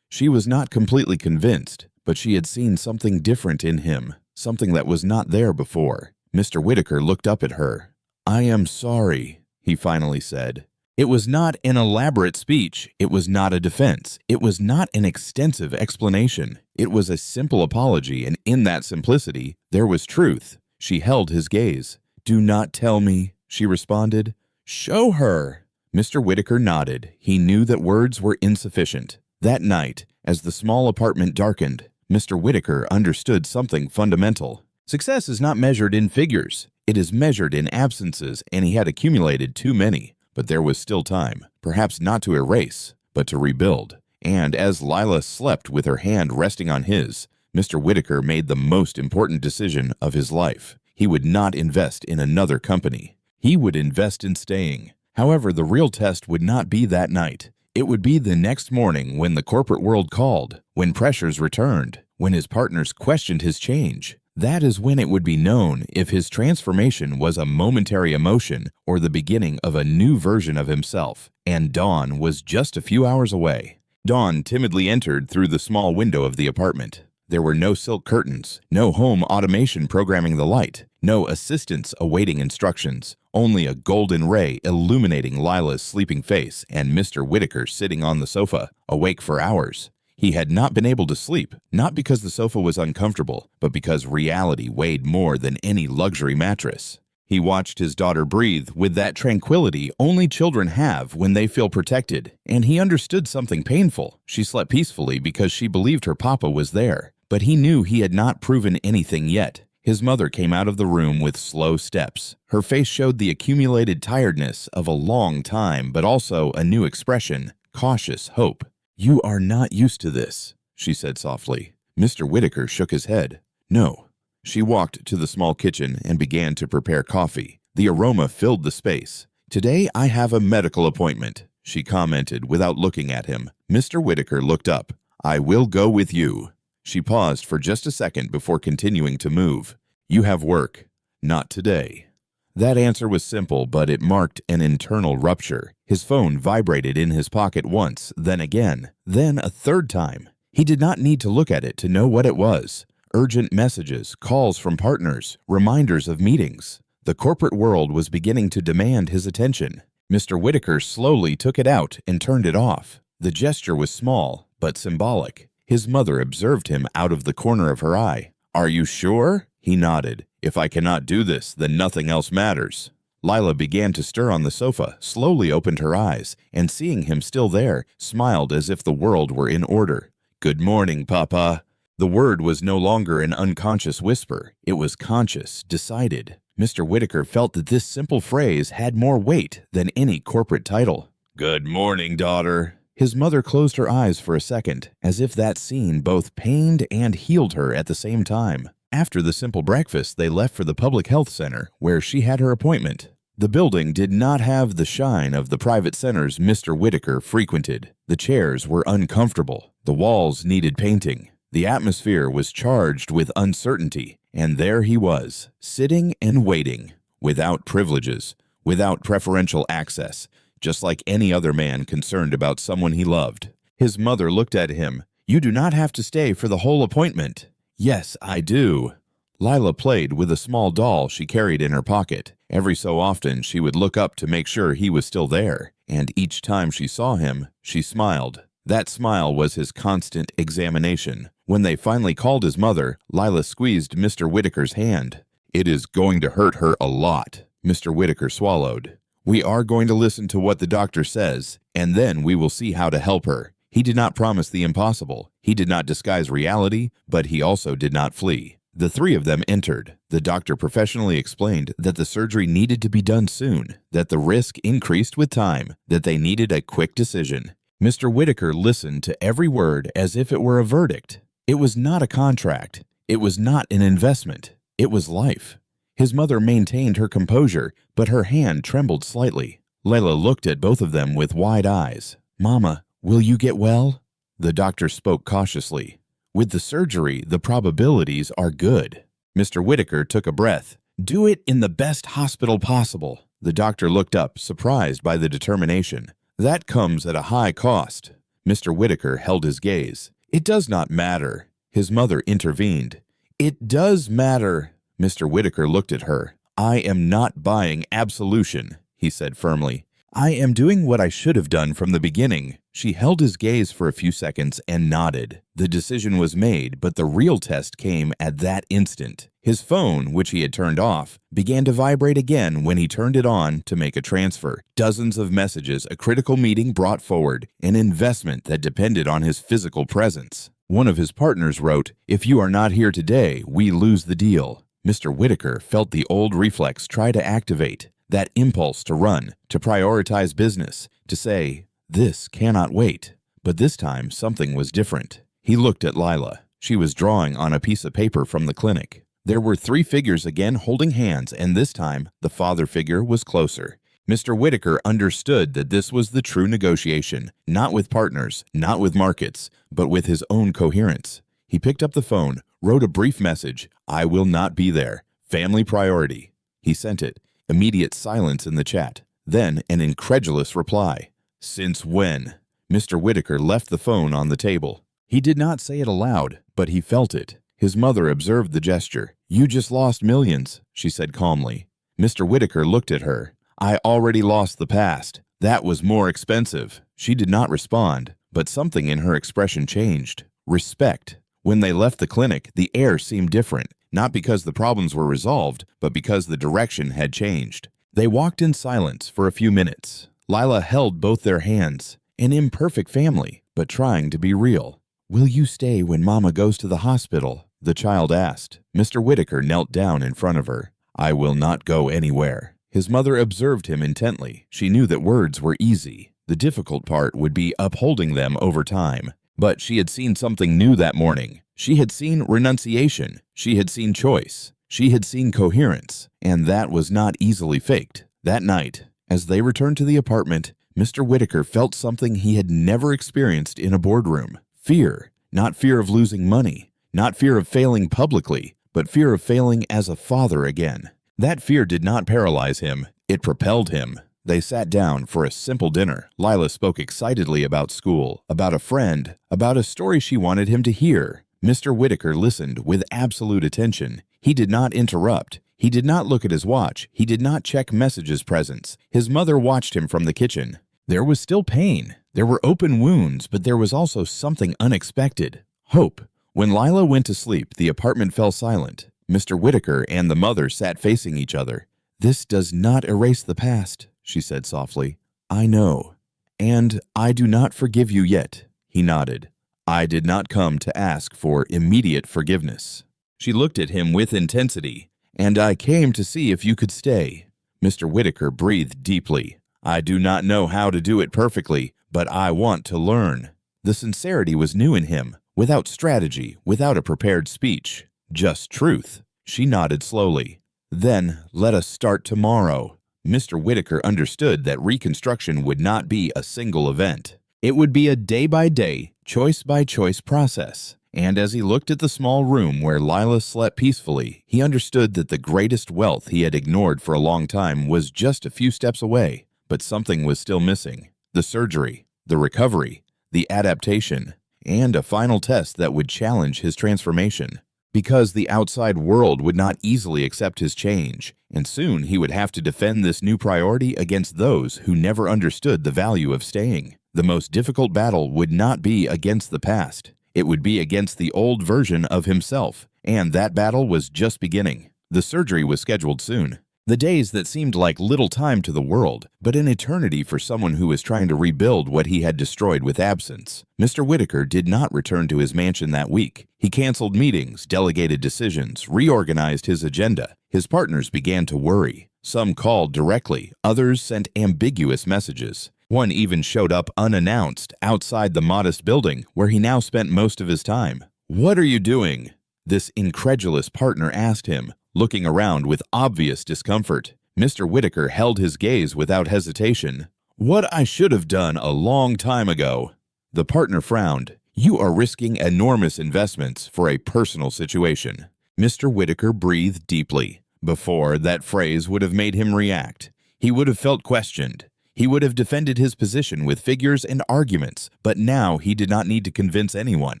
She was not completely convinced, but she had seen something different in him, something that was not there before. Mr. Whitaker looked up at her. "I am sorry," he finally said. It was not an elaborate speech. It was not a defense. It was not an extensive explanation. It was a simple apology, and in that simplicity, there was truth. She held his gaze. "Do not tell me," she responded. "Show her." Mr. Whitaker nodded. He knew that words were insufficient. That night, as the small apartment darkened, Mr. Whitaker understood something fundamental. Success is not measured in figures. It is measured in absences, and he had accumulated too many. But there was still time, perhaps not to erase, but to rebuild. And as Lila slept with her hand resting on his, Mr. Whitaker made the most important decision of his life. He would not invest in another company. He would invest in staying. However, the real test would not be that night. It would be the next morning when the corporate world called, when pressures returned, when his partners questioned his change. That is when it would be known if his transformation was a momentary emotion or the beginning of a new version of himself. And dawn was just a few hours away. Dawn timidly entered through the small window of the apartment. There were no silk curtains, no home automation programming the light, no assistants awaiting instructions, only a golden ray illuminating Lila's sleeping face and Mr. Whitaker sitting on the sofa, awake for hours. He had not been able to sleep, not because the sofa was uncomfortable, but because reality weighed more than any luxury mattress. He watched his daughter breathe with that tranquility only children have when they feel protected, and he understood something painful. She slept peacefully because she believed her papa was there, but he knew he had not proven anything yet. His mother came out of the room with slow steps. Her face showed the accumulated tiredness of a long time, but also a new expression, cautious hope. "You are not used to this," she said softly. Mr. Whitaker shook his head. "No." She walked to the small kitchen and began to prepare coffee. The aroma filled the space. "Today I have a medical appointment," she commented without looking at him. Mr. Whitaker looked up. "I will go with you." She paused for just a second before continuing to move. "You have work." "Not today." That answer was simple, but it marked an internal rupture. His phone vibrated in his pocket once, then again, then a third time. He did not need to look at it to know what it was. Urgent messages, calls from partners, reminders of meetings. The corporate world was beginning to demand his attention. Mr. Whitaker slowly took it out and turned it off. The gesture was small, but symbolic. His mother observed him out of the corner of her eye. "Are you sure?" He nodded. "If I cannot do this, then nothing else matters." Lila began to stir on the sofa, slowly opened her eyes, and seeing him still there, smiled as if the world were in order. "Good morning, Papa." The word was no longer an unconscious whisper. It was conscious, decided. Mr. Whitaker felt that this simple phrase had more weight than any corporate title. "Good morning, daughter." His mother closed her eyes for a second, as if that scene both pained and healed her at the same time. After the simple breakfast, they left for the public health center, where she had her appointment. The building did not have the shine of the private centers Mr. Whitaker frequented. The chairs were uncomfortable. The walls needed painting. The atmosphere was charged with uncertainty, and there he was, sitting and waiting, without privileges, without preferential access, just like any other man concerned about someone he loved. His mother looked at him. "You do not have to stay for the whole appointment." "Yes, I do." Lila played with a small doll she carried in her pocket. Every so often, she would look up to make sure he was still there, and each time she saw him, she smiled. That smile was his constant examination. When they finally called his mother, Lila squeezed Mr. Whitaker's hand. "It is going to hurt her a lot." Mr. Whitaker swallowed. We are going to listen to what the doctor says, and then we will see how to help her. He did not promise the impossible. He did not disguise reality, but he also did not flee. The three of them entered. The doctor professionally explained that the surgery needed to be done soon, that the risk increased with time, that they needed a quick decision. Mr. Whitaker listened to every word as if it were a verdict. It was not a contract. It was not an investment. It was life. His mother maintained her composure, but her hand trembled slightly. Layla looked at both of them with wide eyes. "Mama, will you get well?" The doctor spoke cautiously. "With the surgery, the probabilities are good." Mr. Whitaker took a breath. "Do it in the best hospital possible." The doctor looked up, surprised by the determination. "That comes at a high cost." Mr. Whitaker held his gaze. "It does not matter." His mother intervened. "It does matter." Mr. Whitaker looked at her. "I am not buying absolution," he said firmly. "I am doing what I should have done from the beginning." She held his gaze for a few seconds and nodded. The decision was made, but the real test came at that instant. His phone, which he had turned off, began to vibrate again when he turned it on to make a transfer. Dozens of messages, a critical meeting brought forward, an investment that depended on his physical presence. One of his partners wrote, "If you are not here today, we lose the deal." Mr. Whitaker felt the old reflex try to activate, that impulse to run, to prioritize business, to say, "This cannot wait." But this time, something was different. He looked at Lila. She was drawing on a piece of paper from the clinic. There were three figures again holding hands, and this time, the father figure was closer. Mr. Whitaker understood that this was the true negotiation, not with partners, not with markets, but with his own coherence. He picked up the phone, wrote a brief message, "I will not be there. Family priority." He sent it. Immediate silence in the chat. Then an incredulous reply. "Since when?" Mr. Whitaker left the phone on the table. He did not say it aloud, but he felt it. His mother observed the gesture. "You just lost millions," she said calmly. Mr. Whitaker looked at her. "I already lost the past. That was more expensive." She did not respond, but something in her expression changed. Respect. When they left the clinic, the air seemed different, not because the problems were resolved, but because the direction had changed. They walked in silence for a few minutes. Lila held both their hands. An imperfect family, but trying to be real. "Will you stay when Mama goes to the hospital?" the child asked. Mr. Whitaker knelt down in front of her. "I will not go anywhere." His mother observed him intently. She knew that words were easy. The difficult part would be upholding them over time. But she had seen something new that morning. She had seen renunciation. She had seen choice. She had seen coherence. And that was not easily faked. That night, as they returned to the apartment, Mr. Whitaker felt something he had never experienced in a boardroom. Fear. Not fear of losing money. Not fear of failing publicly, but fear of failing as a father again. That fear did not paralyze him. It propelled him. They sat down for a simple dinner. Lila spoke excitedly about school, about a friend, about a story she wanted him to hear. Mr. Whitaker listened with absolute attention. He did not interrupt. He did not look at his watch. He did not check messages presence. His mother watched him from the kitchen. There was still pain. There were open wounds, but there was also something unexpected. Hope. When Lila went to sleep, the apartment fell silent. Mr. Whitaker and the mother sat facing each other. "This does not erase the past," she said softly. "I know. And I do not forgive you yet." He nodded. "I did not come to ask for immediate forgiveness." She looked at him with intensity. "And I came to see if you could stay." Mr. Whitaker breathed deeply. "I do not know how to do it perfectly, but I want to learn." The sincerity was new in him, without strategy, without a prepared speech. Just truth. She nodded slowly. "Then let us start tomorrow." Mr. Whitaker understood that reconstruction would not be a single event. It would be a day-by-day, choice-by-choice process. And as he looked at the small room where Lila slept peacefully, he understood that the greatest wealth he had ignored for a long time was just a few steps away. But something was still missing. The surgery, the recovery, the adaptation, and a final test that would challenge his transformation. Because the outside world would not easily accept his change, and soon he would have to defend this new priority against those who never understood the value of staying. The most difficult battle would not be against the past. It would be against the old version of himself, and that battle was just beginning. The surgery was scheduled soon. The days that seemed like little time to the world, but an eternity for someone who was trying to rebuild what he had destroyed with absence. Mr. Whitaker did not return to his mansion that week. He canceled meetings, delegated decisions, reorganized his agenda. His partners began to worry. Some called directly, others sent ambiguous messages. One even showed up unannounced outside the modest building where he now spent most of his time. "What are you doing?" this incredulous partner asked him, looking around with obvious discomfort. Mr. Whitaker held his gaze without hesitation. "What I should have done a long time ago." The partner frowned. "You are risking enormous investments for a personal situation." Mr. Whitaker breathed deeply. Before, that phrase would have made him react. He would have felt questioned. He would have defended his position with figures and arguments, but now he did not need to convince anyone.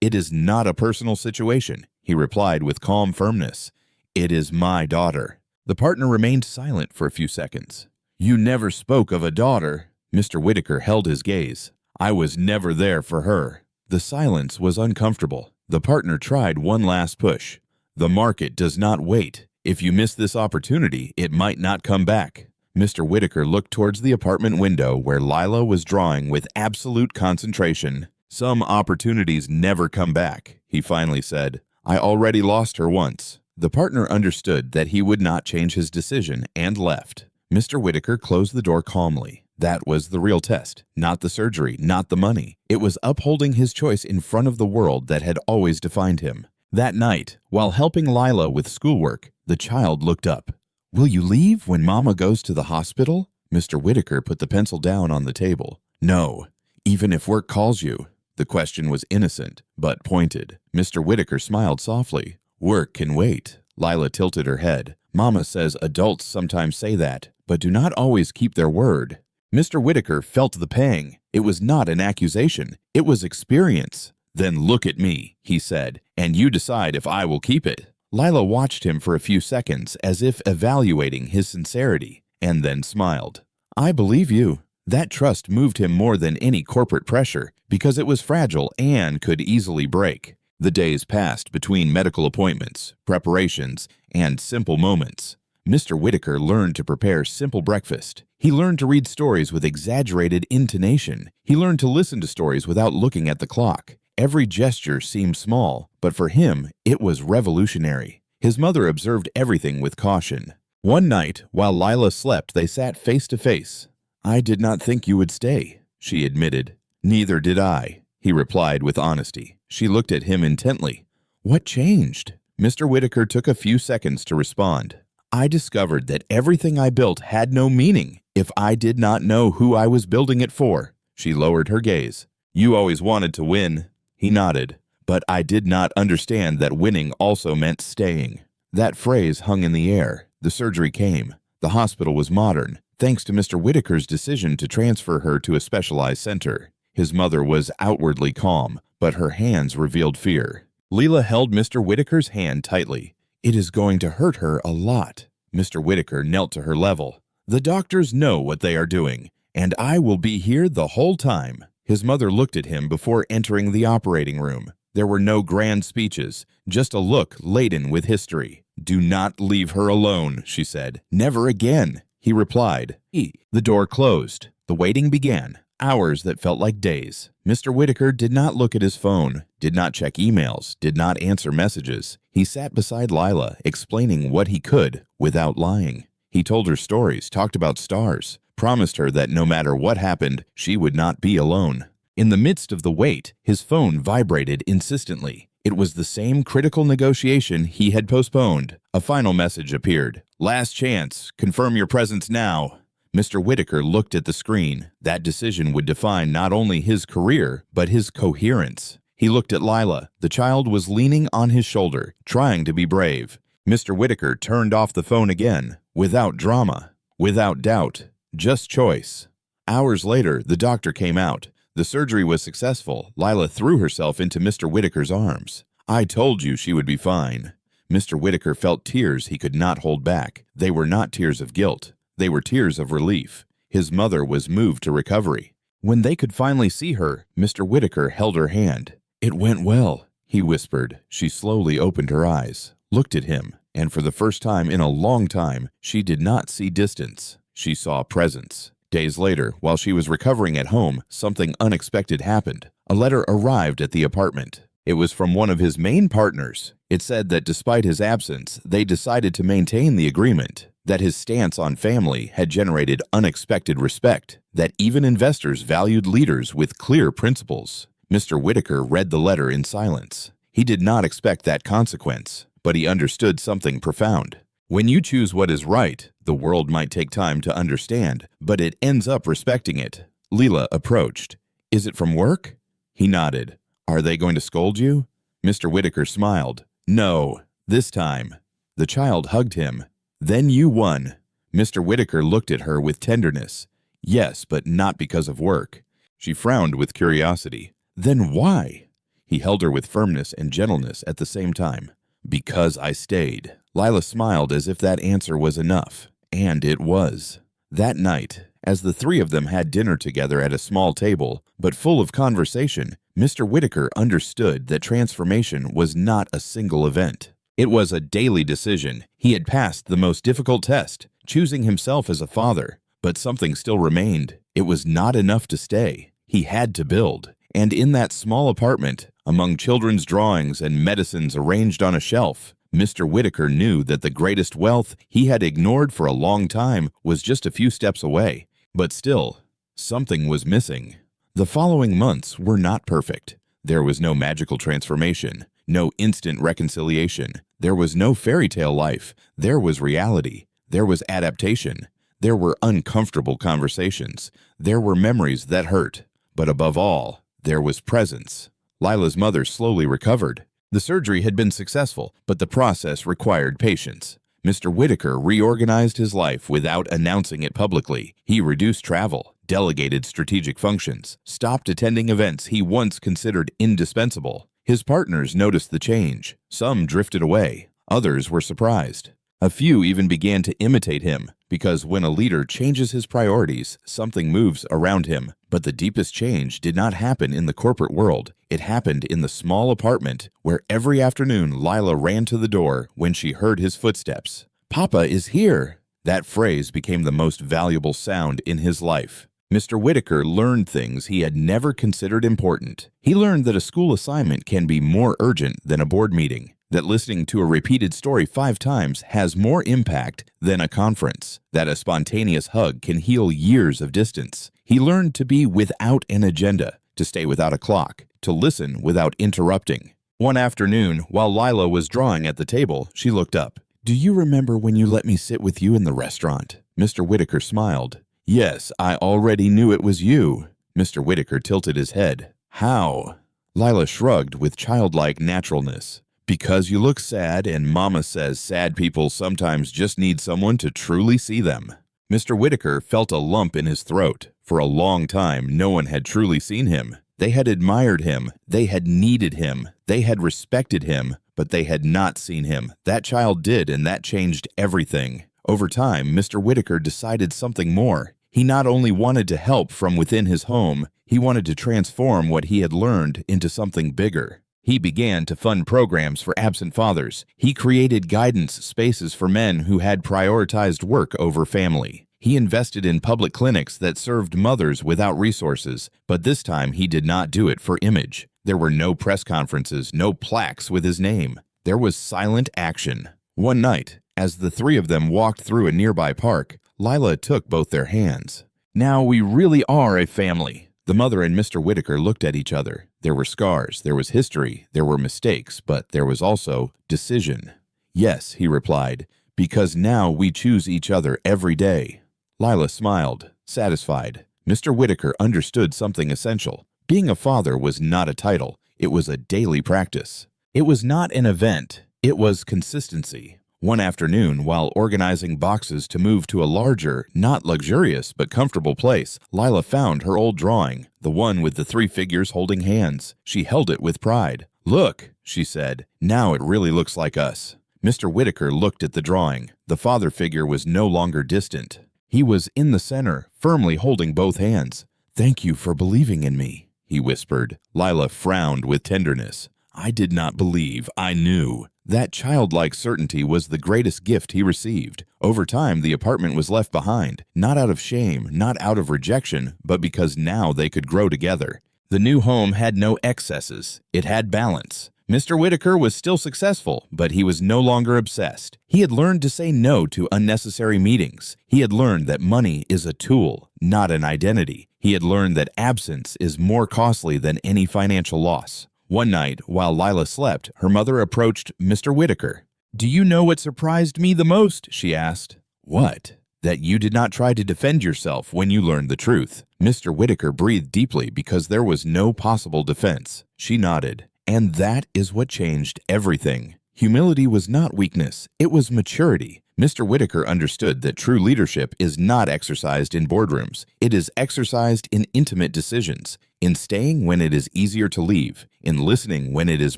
"It is not a personal situation," he replied with calm firmness. "It is my daughter." The partner remained silent for a few seconds. "You never spoke of a daughter." Mr. Whitaker held his gaze. "I was never there for her." The silence was uncomfortable. The partner tried one last push. "The market does not wait. If you miss this opportunity, it might not come back." Mr. Whitaker looked towards the apartment window where Lila was drawing with absolute concentration. "Some opportunities never come back," he finally said. "I already lost her once." The partner understood that he would not change his decision and left. Mr. Whitaker closed the door calmly. That was the real test, not the surgery, not the money. It was upholding his choice in front of the world that had always defined him. That night, while helping Lila with schoolwork, the child looked up. "Will you leave when Mama goes to the hospital?" Mr. Whitaker put the pencil down on the table. "No, even if work calls you." The question was innocent, but pointed. Mr. Whitaker smiled softly. "Work can wait." Lila tilted her head. "Mama says adults sometimes say that, but do not always keep their word." Mr. Whitaker felt the pang. It was not an accusation. It was experience. "Then look at me," he said, "and you decide if I will keep it." Lila watched him for a few seconds as if evaluating his sincerity, and then smiled. "I believe you." That trust moved him more than any corporate pressure because it was fragile and could easily break. The days passed between medical appointments, preparations, and simple moments. Mr. Whitaker learned to prepare simple breakfast. He learned to read stories with exaggerated intonation. He learned to listen to stories without looking at the clock. Every gesture seemed small, but for him, it was revolutionary. His mother observed everything with caution. One night, while Lila slept, they sat face to face. "I did not think you would stay," she admitted. "Neither did I," he replied with honesty. She looked at him intently. "What changed?" Mr. Whitaker took a few seconds to respond. "I discovered that everything I built had no meaning if I did not know who I was building it for." She lowered her gaze. "You always wanted to win." He nodded. "But I did not understand that winning also meant staying." That phrase hung in the air. The surgery came. The hospital was modern, thanks to Mr. Whitaker's decision to transfer her to a specialized center. His mother was outwardly calm, but her hands revealed fear. Lila held Mr. Whitaker's hand tightly. "It is going to hurt her a lot." Mr. Whitaker knelt to her level. "The doctors know what they are doing, and I will be here the whole time." His mother looked at him before entering the operating room. There were no grand speeches, just a look laden with history. "Do not leave her alone," she said. "Never again," he replied. The door closed. The waiting began. Hours that felt like days. Mr. Whitaker did not look at his phone, did not check emails, did not answer messages. He sat beside Lila, explaining what he could without lying. He told her stories, talked about stars, promised her that no matter what happened, she would not be alone. In the midst of the wait, his phone vibrated insistently. It was the same critical negotiation he had postponed. A final message appeared. "Last chance. Confirm your presence now." Mr. Whitaker looked at the screen. That decision would define not only his career, but his coherence. He looked at Lila. The child was leaning on his shoulder, trying to be brave. Mr. Whitaker turned off the phone again, without drama, without doubt, just choice. Hours later, the doctor came out. The surgery was successful. Lila threw herself into Mr. Whitaker's arms. "I told you she would be fine." Mr. Whitaker felt tears he could not hold back. They were not tears of guilt. They were tears of relief. His mother was moved to recovery. When they could finally see her, Mr. Whitaker held her hand. "It went well," he whispered. She slowly opened her eyes, looked at him. And for the first time in a long time, she did not see distance. She saw presence. Days later, while she was recovering at home, something unexpected happened. A letter arrived at the apartment. It was from one of his main partners. It said that despite his absence, they decided to maintain the agreement, that his stance on family had generated unexpected respect, that even investors valued leaders with clear principles. Mr. Whitaker read the letter in silence. He did not expect that consequence, but he understood something profound. When you choose what is right, the world might take time to understand, but it ends up respecting it. Leela approached. "Is it from work?" He nodded. "Are they going to scold you?" Mr. Whitaker smiled. "No, this time." The child hugged him. "Then you won." Mr. Whitaker looked at her with tenderness. "Yes, but not because of work." She frowned with curiosity. "Then why?" He held her with firmness and gentleness at the same time. "Because I stayed." Lila smiled as if that answer was enough. And it was. That night, as the three of them had dinner together at a small table, but full of conversation, Mr. Whitaker understood that transformation was not a single event. It was a daily decision. He had passed the most difficult test, choosing himself as a father. But something still remained. It was not enough to stay. He had to build. And in that small apartment, among children's drawings and medicines arranged on a shelf, Mr. Whitaker knew that the greatest wealth he had ignored for a long time was just a few steps away. But still, something was missing. The following months were not perfect. There was no magical transformation, no instant reconciliation. There was no fairy tale life. There was reality. There was adaptation. There were uncomfortable conversations. There were memories that hurt. But above all, there was presence. Lila's mother slowly recovered. The surgery had been successful, but the process required patience. Mr. Whitaker reorganized his life without announcing it publicly. He reduced travel, delegated strategic functions, stopped attending events he once considered indispensable. His partners noticed the change. Some drifted away. Others were surprised. A few even began to imitate him, because when a leader changes his priorities, something moves around him. But the deepest change did not happen in the corporate world. It happened in the small apartment where every afternoon Lila ran to the door when she heard his footsteps. "Papa is here." That phrase became the most valuable sound in his life. Mr. Whitaker learned things he had never considered important. He learned that a school assignment can be more urgent than a board meeting, that listening to a repeated story 5 times has more impact than a conference, that a spontaneous hug can heal years of distance. He learned to be without an agenda, to stay without a clock, to listen without interrupting. One afternoon, while Lila was drawing at the table, she looked up. "Do you remember when you let me sit with you in the restaurant?" Mr. Whitaker smiled. "Yes, I already knew it was you." Mr. Whitaker tilted his head. "How?" Lila shrugged with childlike naturalness. "Because you look sad, and Mama says sad people sometimes just need someone to truly see them." Mr. Whitaker felt a lump in his throat. For a long time, no one had truly seen him. They had admired him. They had needed him. They had respected him, but they had not seen him. That child did, and that changed everything. Over time, Mr. Whitaker decided something more. He not only wanted to help from within his home, he wanted to transform what he had learned into something bigger. He began to fund programs for absent fathers. He created guidance spaces for men who had prioritized work over family. He invested in public clinics that served mothers without resources, but this time he did not do it for image. There were no press conferences, no plaques with his name. There was silent action. One night, as the three of them walked through a nearby park, Lila took both their hands. "Now we really are a family." The mother and Mr. Whitaker looked at each other. There were scars, there was history, there were mistakes, but there was also decision. "Yes," he replied, "because now we choose each other every day." Lila smiled, satisfied. Mr. Whitaker understood something essential. Being a father was not a title, it was a daily practice. It was not an event, it was consistency. One afternoon, while organizing boxes to move to a larger, not luxurious, but comfortable place, Lila found her old drawing, the one with the 3 figures holding hands. She held it with pride. "Look," she said, "now it really looks like us." Mr. Whitaker looked at the drawing. The father figure was no longer distant. He was in the center, firmly holding both hands. "Thank you for believing in me," he whispered. Lila frowned with tenderness. I did not believe, I knew. That childlike certainty was the greatest gift he received. Over time, the apartment was left behind, not out of shame, not out of rejection, but because now they could grow together. The new home had no excesses. It had balance. Mr. Whitaker was still successful, but he was no longer obsessed. He had learned to say no to unnecessary meetings. He had learned that money is a tool, not an identity. He had learned that absence is more costly than any financial loss. One night, while Lila slept, her mother approached Mr. Whitaker. "Do you know what surprised me the most?" she asked. "What?" "That you did not try to defend yourself when you learned the truth." Mr. Whitaker breathed deeply because there was no possible defense. She nodded. And that is what changed everything. Humility was not weakness, it was maturity. Mr. Whitaker understood that true leadership is not exercised in boardrooms. It is exercised in intimate decisions, in staying when it is easier to leave, in listening when it is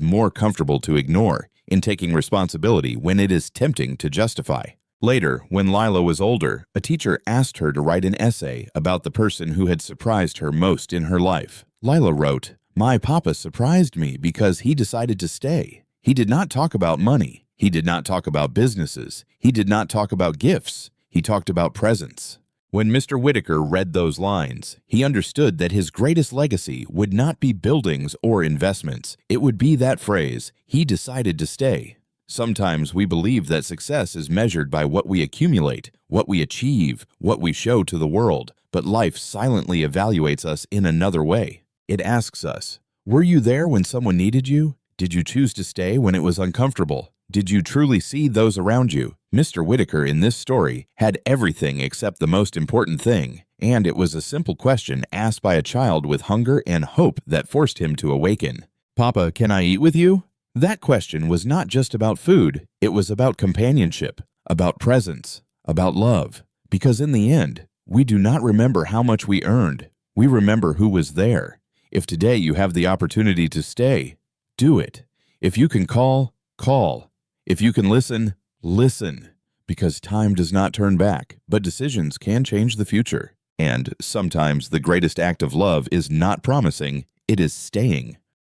more comfortable to ignore, in taking responsibility when it is tempting to justify. Later, when Lila was older, a teacher asked her to write an essay about the person who had surprised her most in her life. Lila wrote, "My papa surprised me because he decided to stay. He did not talk about money. He did not talk about businesses. He did not talk about gifts. He talked about presence." When Mr. Whitaker read those lines, he understood that his greatest legacy would not be buildings or investments. It would be that phrase, "He decided to stay." Sometimes we believe that success is measured by what we accumulate, what we achieve, what we show to the world, but life silently evaluates us in another way. It asks us, were you there when someone needed you? Did you choose to stay when it was uncomfortable? Did you truly see those around you? Mr. Whitaker in this story had everything except the most important thing, and it was a simple question asked by a child with hunger and hope that forced him to awaken. "Papa, can I eat with you?" That question was not just about food, it was about companionship, about presence, about love. Because in the end, we do not remember how much we earned, we remember who was there. If today you have the opportunity to stay, do it. If you can call, call. If you can listen, listen. Because time does not turn back, but decisions can change the future. And sometimes the greatest act of love is not promising, it is staying.